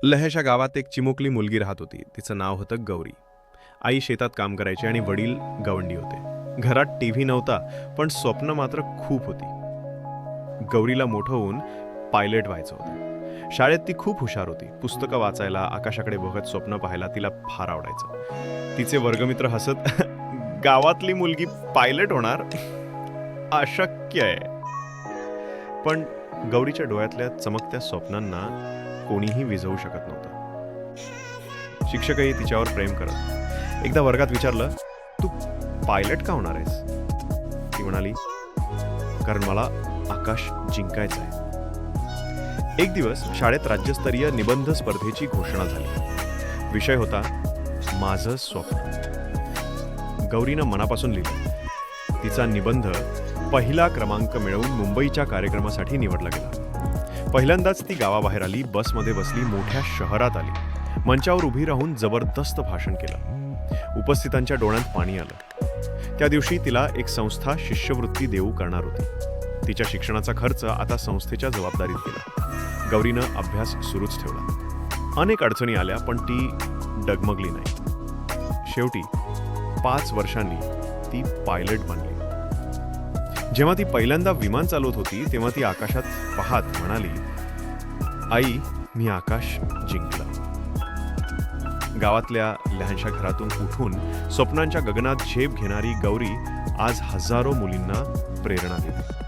लह्याच्या गावात एक चिमुकली मुलगी राहत होती. तिचं नाव होतं गौरी. आई शेतात काम करायची आणि वडील गवंडी होते. घरात टीव्ही नव्हता, पण स्वप्न मात्र खूप होती. गौरीला मोठं होऊन पायलट व्हायचं होतं. शाळेत ती खूप हुशार होती. पुस्तकं वाचायला, आकाशाकडे बघत स्वप्न पाहायला तिला फार आवडायचं. तिचे वर्गमित्र हसत गावातली मुलगी पायलट होणार अशक्य आहे. पण गौरीच्या डोळ्यातल्या चमकत्या स्वप्नांना कोणीही विझवू शकत नव्हतं. शिक्षकही तिच्यावर प्रेम करत. एकदा वर्गात विचारलं, तू पायलट का होणार आहेस? ती म्हणाली, कारण मला आकाश जिंकायचं आहे. एक दिवस शाळेत राज्यस्तरीय निबंध स्पर्धेची घोषणा झाली. विषय होता माझं स्वप्न. गौरीनं मनापासून लिहिलं. तिचा निबंध पहिला क्रमांक मिळवून मुंबईच्या कार्यक्रमासाठी निवडला गेला. पहिल्यांदाच ती गावाबाहेर आली, बसमध्ये बसली, मोठ्या शहरात आली. मंचावर उभी राहून जबरदस्त भाषण केलं. उपस्थितांच्या डोळ्यात पाणी आलं. त्या दिवशी तिला एक संस्था शिष्यवृत्ती देऊ करणार होती. तिच्या शिक्षणाचा खर्च आता संस्थेच्या जबाबदारीत गेला. गौरीनं अभ्यास सुरूच ठेवला. अनेक अडचणी आल्या, पण ती डगमगली नाही. शेवटी 5 वर्षांनी ती पायलट बनली. जेव्हा ती पहिल्यांदा विमान चालवत होती, तेव्हा ती आकाशात पाहत म्हणाली, आई, मी आकाश जिंकलं. गावातल्या लहानशा घरातून उठून स्वप्नांच्या गगनात झेप घेणारी गौरी आज हजारो मुलींना प्रेरणा देते.